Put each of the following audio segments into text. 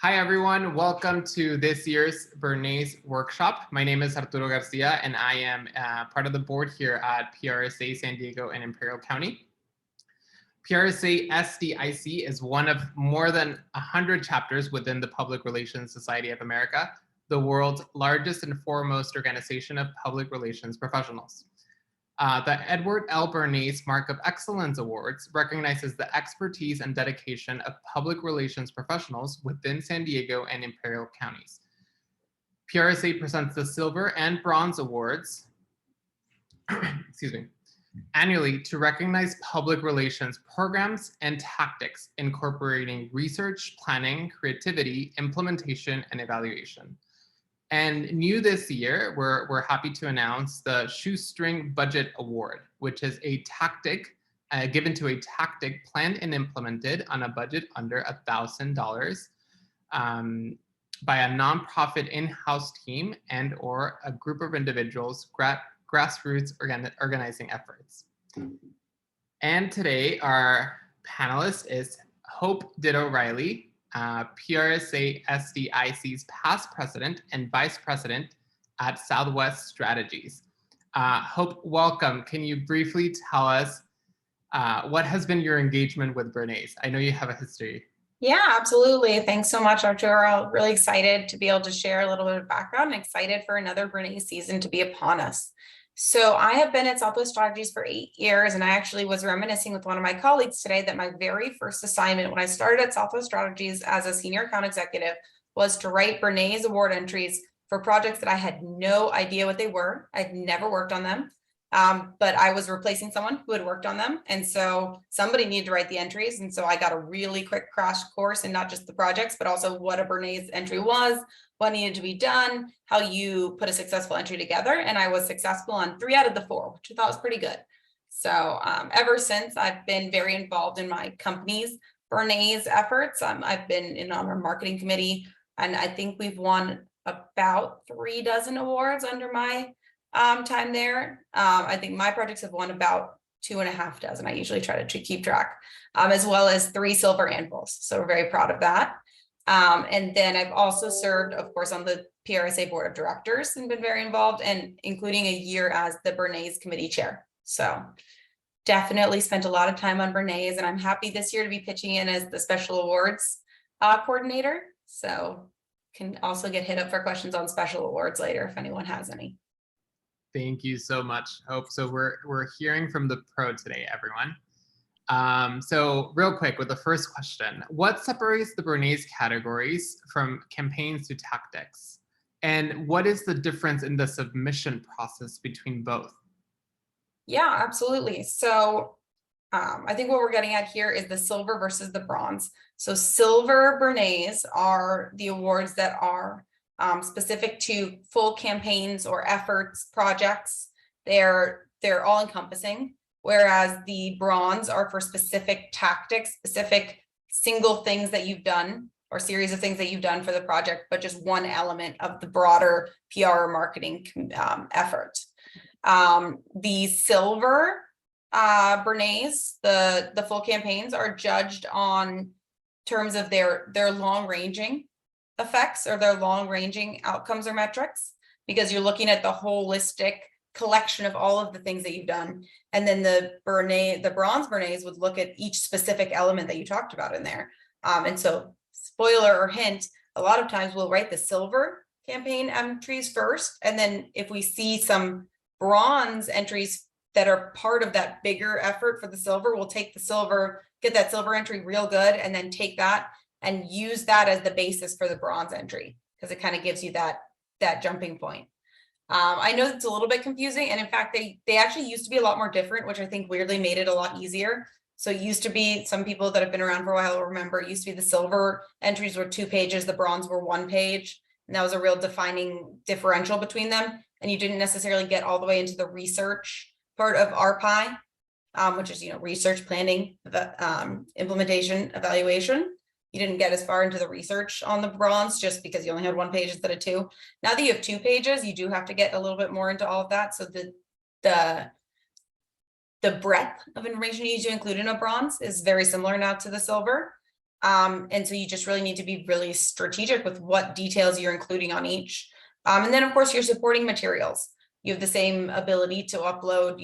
Hi, everyone. Welcome to this year's Bernays workshop. My name is Arturo Garcia, and I am part of the board here at PRSA San Diego and Imperial County. PRSA SD is one of more than 100 chapters within the Public Relations Society of America, the world's largest and foremost organization of public relations professionals. The Edward L. Bernays Mark of Excellence Awards recognizes the expertise and dedication of public relations professionals within San Diego and Imperial counties. PRSA presents the Silver and Bronze Awards excuse me, annually to recognize public relations programs and tactics incorporating research, planning, creativity, implementation, and evaluation. And new this year, we're happy to announce the Shoestring Budget Award, which is a tactic given to a tactic planned and implemented on a budget under $1,000 by a nonprofit in-house team and or a group of individuals, grassroots organizing efforts. And today, our panelist is Hope Ditto Reilly, PRSA SDIC's past president and vice president at Southwest Strategies. Hope, welcome. Can you briefly tell us what has been your engagement with Bernays? I know you have a history. Yeah, absolutely. Thanks so much, Arturo. Really excited to be able to share a little bit of background and excited for another Bernays season to be upon us. So I have been at Southwest Strategies for 8 years, and I actually was reminiscing with one of my colleagues today that my very first assignment when I started at Southwest Strategies as a senior account executive was to write Bernays award entries for projects that I had no idea what they were. I'd never worked on them, but I was replacing someone who had worked on them. And so somebody needed to write the entries. And so I got a really quick crash course in not just the projects, but also what a Bernays entry was, what needed to be done, how you put a successful entry together. And I was successful on 3 out of the 4, which I thought was pretty good. So ever since, I've been very involved in my company's Bernays efforts. I've been on our marketing committee, and I think we've won about 3 dozen awards under my time there. I think my projects have won about 2.5 dozen. I usually try to keep track, as well as 3 silver anvils. So we're very proud of that. And then I've also served, of course, on the PRSA board of directors and been very involved, and including a year as the Bernays committee chair. So definitely spent a lot of time on Bernays, and I'm happy this year to be pitching in as the special awards coordinator. So can also get hit up for questions on special awards later if anyone has any. Thank you so much, Hope. So we're hearing from the pro today, everyone. So real quick with the first question, what separates the Bernays categories from campaigns to tactics? And what is the difference in the submission process between both? Yeah, absolutely. So I think what we're getting at here is the silver versus the bronze. So silver Bernays are the awards that are specific to full campaigns or efforts, projects. They're all encompassing. Whereas the bronze are for specific tactics, specific single things that you've done or series of things that you've done for the project, but just one element of the broader PR or marketing effort. The silver Bernays, the full campaigns are judged on terms of their long-ranging effects or their long-ranging outcomes or metrics, because you're looking at the holistic collection of all of the things that you've done. And then the bronze Bernays would look at each specific element that you talked about in there. And so spoiler or hint, a lot of times we'll write the silver campaign entries first. And then if we see some bronze entries that are part of that bigger effort for the silver, we'll take the silver, get that silver entry real good, and then take that and use that as the basis for the bronze entry, because it kind of gives you that jumping point. I know it's a little bit confusing, and in fact, they actually used to be a lot more different, which I think weirdly made it a lot easier. So it used to be, some people that have been around for a while will remember, it used to be the silver entries were 2 pages, the bronze were 1 page, and that was a real defining differential between them. And you didn't necessarily get all the way into the research part of RPI, which is research, planning, implementation, evaluation. You didn't get as far into the research on the bronze just because you only had 1 page instead of 2. Now that you have 2 pages, you do have to get a little bit more into all of that. So the breadth of information you need to include in a bronze is very similar now to the silver. And so you just really need to be really strategic with what details you're including on each. And then of course your supporting materials. You have the same ability to upload,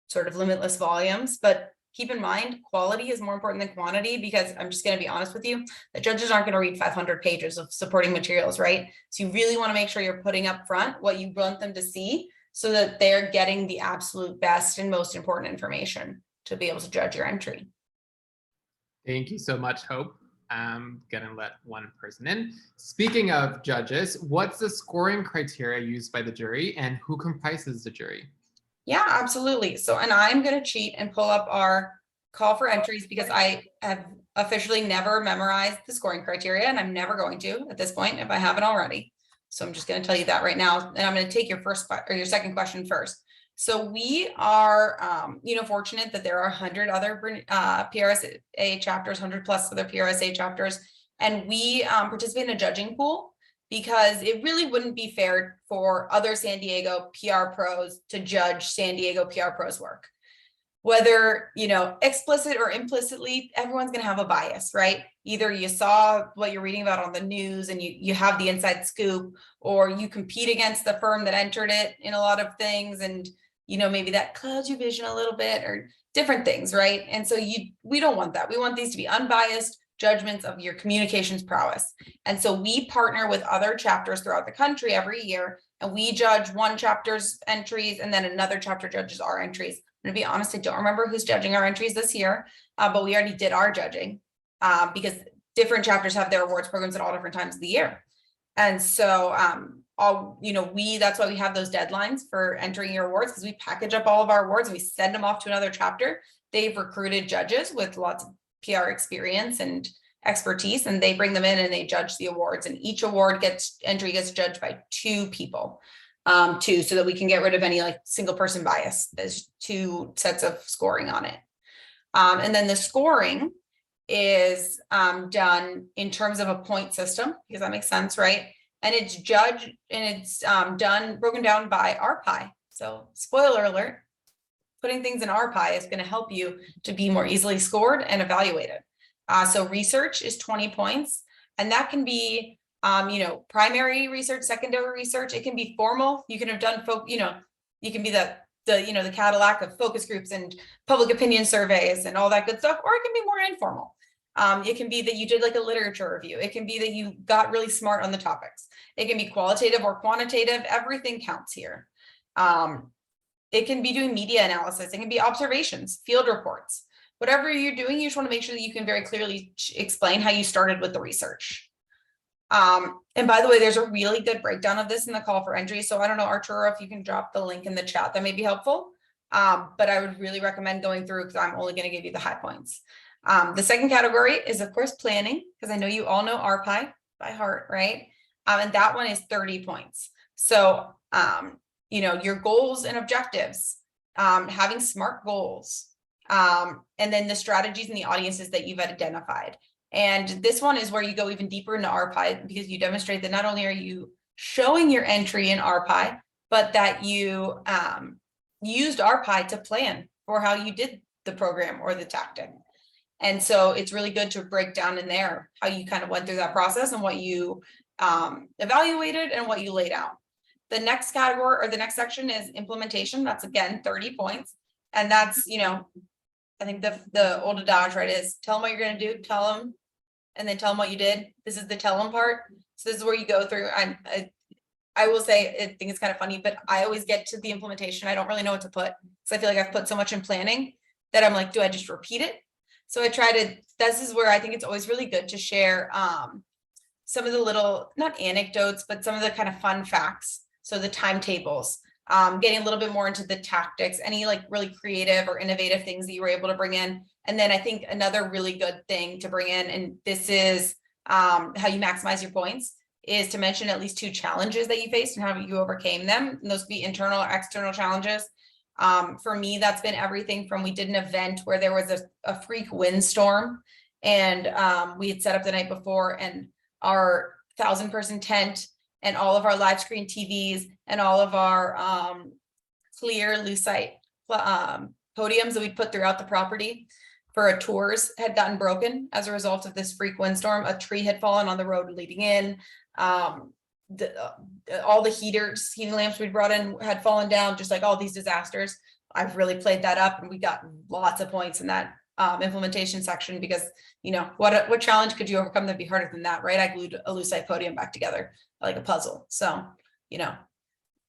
sort of limitless volumes, but keep in mind, quality is more important than quantity, because I'm just going to be honest with you, the judges aren't going to read 500 pages of supporting materials, right? So you really want to make sure you're putting up front what you want them to see, so that they're getting the absolute best and most important information to be able to judge your entry. Thank you so much, Hope. I'm gonna let one person in. Speaking of judges, what's the scoring criteria used by the jury, and who comprises the jury? Yeah, absolutely. So, and I'm going to cheat and pull up our call for entries, because I have officially never memorized the scoring criteria, and I'm never going to at this point if I haven't already. So I'm just going to tell you that right now, and I'm going to take your your second question first. So we are, fortunate that there are 100 other PRSA chapters, 100 plus other PRSA chapters, and we participate in a judging pool, because it really wouldn't be fair for other San Diego PR pros to judge San Diego PR pros work. Whether, explicit or implicitly, everyone's going to have a bias, right? Either you saw what you're reading about on the news and you have the inside scoop, or you compete against the firm that entered it in a lot of things, and maybe that clouds your vision a little bit, or different things, right? And so we don't want that. We want these to be unbiased judgments of your communications prowess. And so we partner with other chapters throughout the country every year, and we judge one chapter's entries, and then another chapter judges our entries. I'm gonna be honest, I don't remember who's judging our entries this year, but we already did our judging, because different chapters have their awards programs at all different times of the year. And so that's why we have those deadlines for entering your awards, because we package up all of our awards and we send them off to another chapter. They've recruited judges with lots of PR experience and expertise, and they bring them in and they judge the awards, and each entry gets judged by 2 people, so that we can get rid of any single person bias. There's 2 sets of scoring on it. And then the scoring is done in terms of a point system, because that makes sense, right? And it's judged and it's broken down by RPI. So spoiler alert, putting things in RPI is going to help you to be more easily scored and evaluated. So research is 20 points, and that can be, primary research, secondary research. It can be formal. You can have done, you can be the Cadillac of focus groups and public opinion surveys and all that good stuff, or it can be more informal. It can be that you did a literature review. It can be that you got really smart on the topics. It can be qualitative or quantitative. Everything counts here. It can be doing media analysis. It can be observations, field reports, whatever you're doing. You just want to make sure that you can very clearly explain how you started with the research. And by the way, there's a really good breakdown of this in the call for entry. So I don't know, Arturo, if you can drop the link in the chat, that may be helpful. But I would really recommend going through, because I'm only going to give you the high points. The second category is, of course, planning, because I know you all know RPI by heart, right? And that one is 30 points. So, your goals and objectives, having SMART goals, and then the strategies and the audiences that you've identified. And this one is where you go even deeper into RPI, because you demonstrate that not only are you showing your entry in RPI, but that you used RPI to plan for how you did the program or the tactic. And so it's really good to break down in there how you kind of went through that process and what you evaluated and what you laid out. The next category, or the next section, is implementation. That's again 30 points. And that's, I think the old adage, right, is tell them what you're going to do, tell them, and then tell them what you did. This is the tell them part. So this is where you go through. I will say, I think it's kind of funny, but I always get to the implementation. I don't really know what to put, because I feel like I've put so much in planning that I'm like, do I just repeat it? So this is where I think it's always really good to share some of the little, not anecdotes, but some of the kind of fun facts. So the timetables, getting a little bit more into the tactics, any really creative or innovative things that you were able to bring in. And then I think another really good thing to bring in, and this is how you maximize your points, is to mention at least 2 challenges that you faced and how you overcame them. And those could be internal or external challenges. For me, that's been everything from, we did an event where there was a freak windstorm, and we had set up the night before, and our 1,000-person tent and all of our live screen TVs and all of our clear lucite podiums that we put throughout the property tours had gotten broken as a result of this freak windstorm. A tree had fallen on the road leading in. All the heating lamps we brought in had fallen down, just like all these disasters. I've really played that up, and we got lots of points in that implementation section, because what challenge could you overcome that'd be harder than that, right? I glued a lucite podium back together like a puzzle. So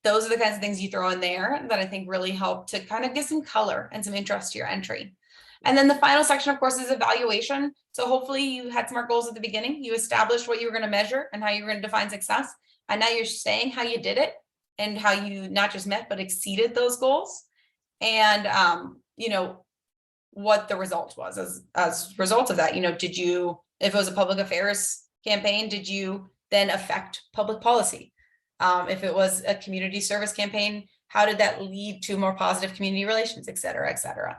those are the kinds of things you throw in there that I think really help to kind of give some color and some interest to your entry. And then the final section, of course, is evaluation. So hopefully you had smart goals at the beginning. You established what you were going to measure and how you were going to define success. And now you're saying how you did it and how you not just met, but exceeded those goals. And, what the result was as a result of that. Did you, if it was a public affairs campaign, did you then affect public policy? If it was a community service campaign, how did that lead to more positive community relations, et cetera, et cetera?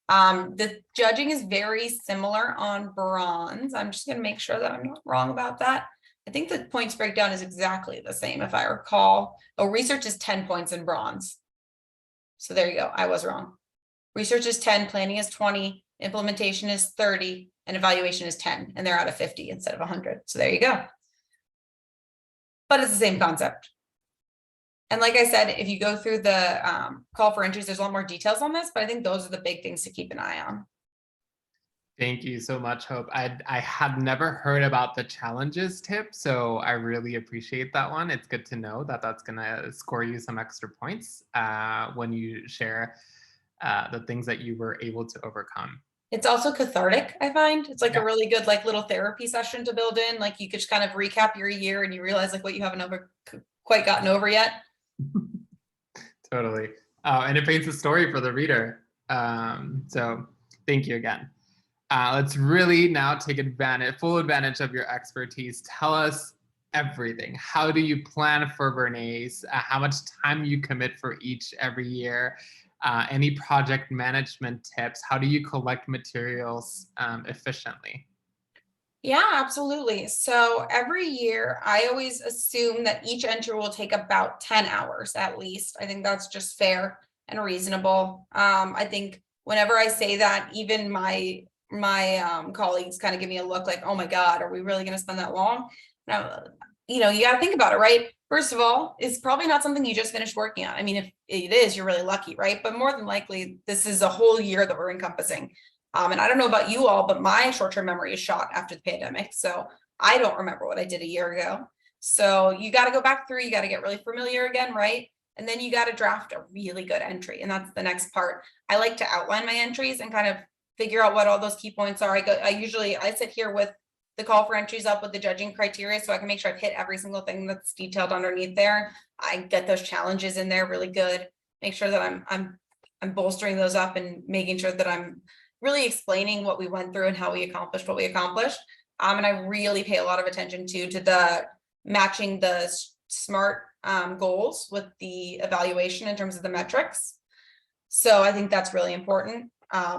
The judging is very similar on bronze. I'm just going to make sure that I'm not wrong about that. I think the points breakdown is exactly the same, if I recall. Oh, research is 10 points in bronze. So there you go. I was wrong. Research is 10, planning is 20, implementation is 30, and evaluation is 10, and they're out of 50 instead of 100. So there you go. But it's the same concept. And like I said, if you go through the call for entries, there's a lot more details on this, but I think those are the big things to keep an eye on. Thank you so much, Hope. I had never heard about the challenges tip, so I really appreciate that one. It's good to know that that's going to score you some extra points when you share the things that you were able to overcome. It's also cathartic, I find. It's like a really good little therapy session to build in. Like you could just kind of recap your year and you realize what you haven't quite gotten over yet. Totally. And it paints a story for the reader. So thank you again. Let's really now take full advantage of your expertise. Tell us everything. How do you plan for Bernays? How much time you commit for every year? Any project management tips? How do you collect materials efficiently? Yeah, absolutely. So every year, I always assume that each entry will take about 10 hours at least. I think that's just fair and reasonable. I think whenever I say that, even my colleagues kind of give me a look like, oh my God, are we really going to spend that long? Now, you got to think about it, right? First of all, it's probably not something you just finished working on. I mean, if it is, you're really lucky, right? But more than likely, this is a whole year that we're encompassing. And I don't know about you all, but my short-term memory is shot after the pandemic. So I don't remember what I did a year ago. So you got to go back through, you got to get really familiar again, right? And then you got to draft a really good entry. And that's the next part. I like to outline my entries and kind of figure out what all those key points are. I sit here with the call for entries up with the judging criteria, so I can make sure I've hit every single thing that's detailed underneath there. I get those challenges in there really good. Make sure that I'm bolstering those up and making sure that I'm really explaining what we went through and how we accomplished what we accomplished. And I really pay a lot of attention to the matching the SMART goals with the evaluation in terms of the metrics. So I think that's really important.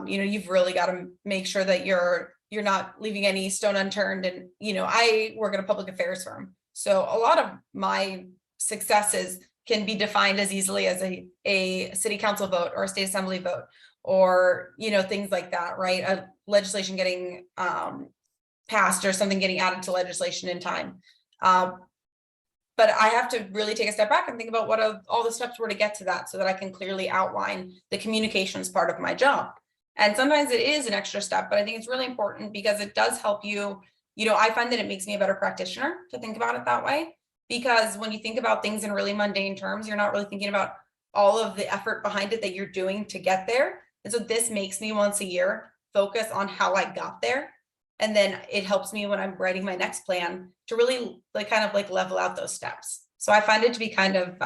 You've really got to make sure that you're not leaving any stone unturned. And, I work at a public affairs firm. So a lot of my successes can be defined as easily as a city council vote or a state assembly vote, or, things like that, right? A legislation getting passed or something getting added to legislation in time. But I have to really take a step back and think about what all the steps were to get to that, so that I can clearly outline the communications part of my job. And sometimes it is an extra step, but I think it's really important because it does help you. I find that it makes me a better practitioner to think about it that way, because when you think about things in really mundane terms, you're not really thinking about all of the effort behind it that you're doing to get there. And so this makes me once a year focus on how I got there. And then it helps me when I'm writing my next plan to really level out those steps. So I find it to be kind of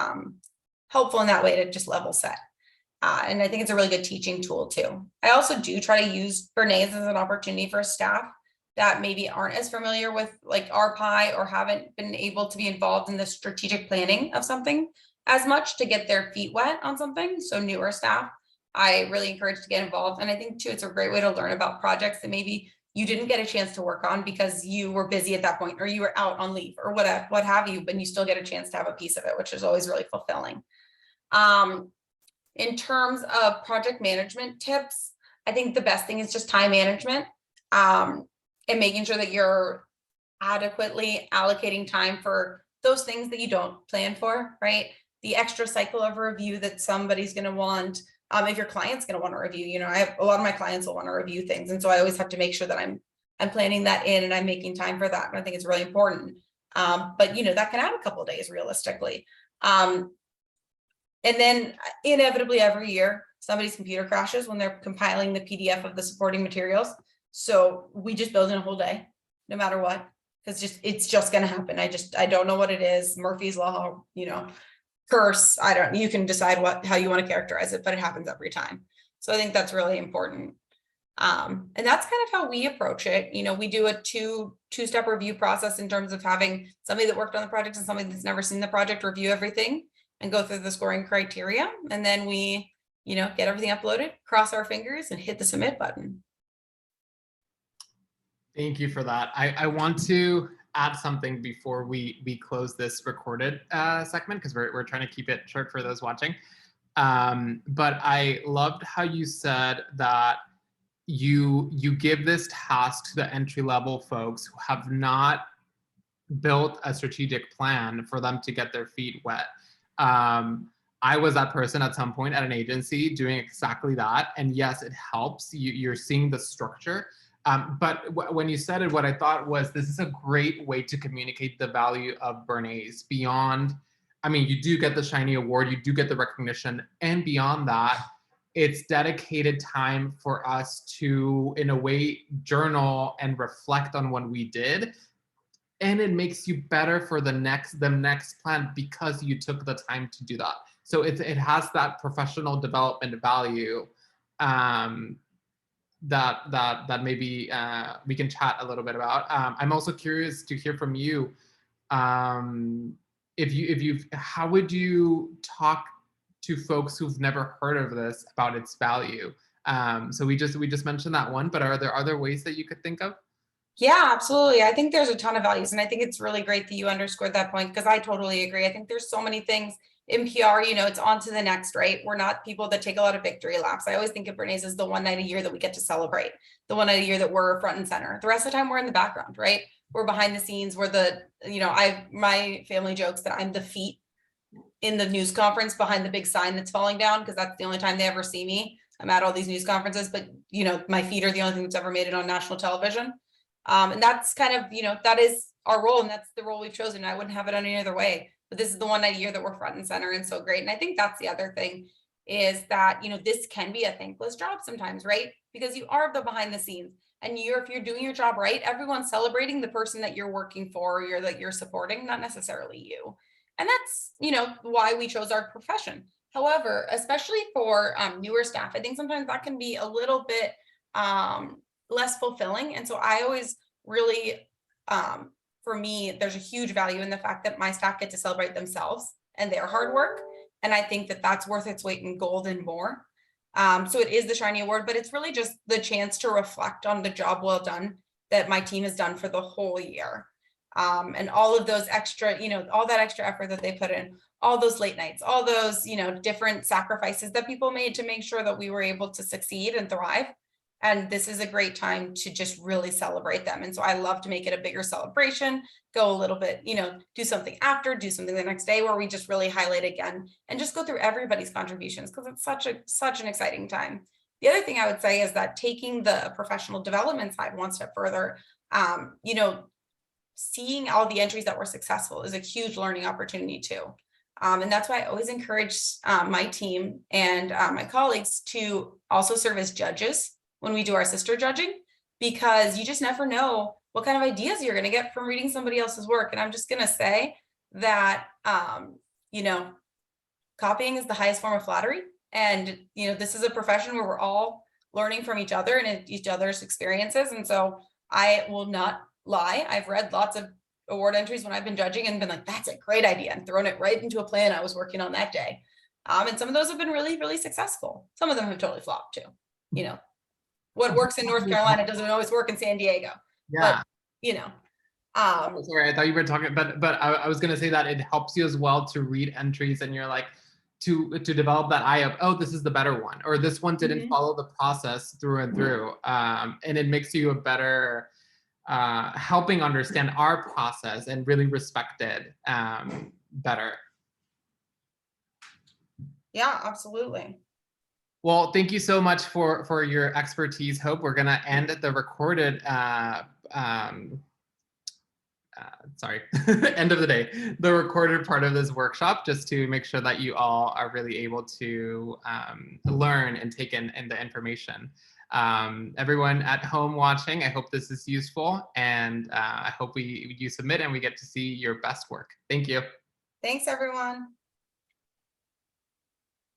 helpful in that way to just level set. And I think it's a really good teaching tool too. I also do try to use Bernays as an opportunity for staff that maybe aren't as familiar with RPI or haven't been able to be involved in the strategic planning of something as much, to get their feet wet on something. So newer staff, I really encourage to get involved. And I think too, it's a great way to learn about projects that maybe you didn't get a chance to work on because you were busy at that point, or you were out on leave or what have you, but you still get a chance to have a piece of it, which is always really fulfilling. In terms of project management tips, I think the best thing is just time management, and making sure that you're adequately allocating time for those things that you don't plan for, right? The extra cycle of review that somebody's going to want, if your client's going to want to review, you know, I have a lot of my clients will want to review things. And so I always have to make sure that I'm planning that in and I'm making time for that. And I think it's really important. But you know, that can add a couple of days realistically. And then inevitably every year, somebody's computer crashes when they're compiling the PDF of the supporting materials. So we just build in a whole day, no matter what, because it's just going to happen. I don't know what it is. Murphy's Law, you know, curse. You can decide how you want to characterize it, but it happens every time. So I think that's really important. And that's kind of how we approach it. You know, we do a two-step review process in terms of having somebody that worked on the project and somebody that's never seen the project review everything and go through the scoring criteria. And then we, you know, get everything uploaded, cross our fingers and hit the submit button. Thank you for that. I want to add something before we close this recorded segment, because we're trying to keep it short for those watching. But I loved how you said that you give this task to the entry-level folks who have not built a strategic plan for them to get their feet wet. I was that person at some point at an agency doing exactly that. And yes, it helps. You're seeing the structure. But when you said it, what I thought was this is a great way to communicate the value of Bernays beyond, I mean, you do get the shiny award, you do get the recognition, and beyond that, it's dedicated time for us to, in a way, journal and reflect on what we did. And it makes you better for the next plan because you took the time to do that. So it has that professional development value that maybe we can chat a little bit about. I'm also curious to hear from you. How would you talk to folks who've never heard of this about its value? So we just mentioned that one, but are there other ways that you could think of? Yeah, absolutely. I think there's a ton of values. And I think it's really great that you underscored that point, because I totally agree. I think there's so many things in PR, you know, it's on to the next, right? We're not people that take a lot of victory laps. I always think of Bernays as the one night a year that we get to celebrate, the one night a year that we're front and center. The rest of the time we're in the background, right? We're behind the scenes. We're my family jokes that I'm the feet in the news conference behind the big sign that's falling down, because that's the only time they ever see me. I'm at all these news conferences, but you know, my feet are the only thing that's ever made it on national television. And that's kind of, you know, that is our role, and that's the role we've chosen. I wouldn't have it any other way, but this is the one night a year that we're front and center, and so great. And I think that's the other thing, is that, you know, this can be a thankless job sometimes, right? Because you are the behind the scenes, and if you're doing your job right, everyone's celebrating the person that you're working for, or that you're supporting, not necessarily you. And that's, you know, why we chose our profession. However, especially for newer staff, I think sometimes that can be a little bit less fulfilling. And so I always really, for me, there's a huge value in the fact that my staff get to celebrate themselves and their hard work. And I think that that's worth its weight in gold and more. So it is the shiny award, but it's really just the chance to reflect on the job well done that my team has done for the whole year. And all of those extra, you know, all that extra effort that they put in, all those late nights, all those, you know, different sacrifices that people made to make sure that we were able to succeed and thrive. And this is a great time to just really celebrate them. And so I love to make it a bigger celebration, go a little bit, you know, do something after, do something the next day, where we just really highlight again and just go through everybody's contributions, because it's such an exciting time. The other thing I would say is that taking the professional development side one step further, you know, seeing all the entries that were successful is a huge learning opportunity too. And that's why I always encourage my team and my colleagues to also serve as judges when we do our sister judging, because you just never know what kind of ideas you're going to get from reading somebody else's work. And I'm just going to say that, you know, copying is the highest form of flattery. And, you know, this is a profession where we're all learning from each other and each other's experiences. And so I will not lie. I've read lots of award entries when I've been judging and been like, that's a great idea, and thrown it right into a plan I was working on that day. And some of those have been really, really successful. Some of them have totally flopped too. You know, what works in North Carolina doesn't always work in San Diego. Yeah. But, you know, sorry, I thought you were talking, but I was going to say that it helps you as well to read entries and you're like, to develop that eye of, oh, this is the better one, or this one didn't follow the process through and through. And it makes you a better helping understand our process and really respect it better. Yeah, absolutely. Well, thank you so much for your expertise, Hope. We're gonna end the recorded sorry, end of the day, the recorded part of this workshop, just to make sure that you all are really able to learn and take in the information. Everyone at home watching, I hope this is useful, and I hope you submit and we get to see your best work. Thank you. Thanks, everyone.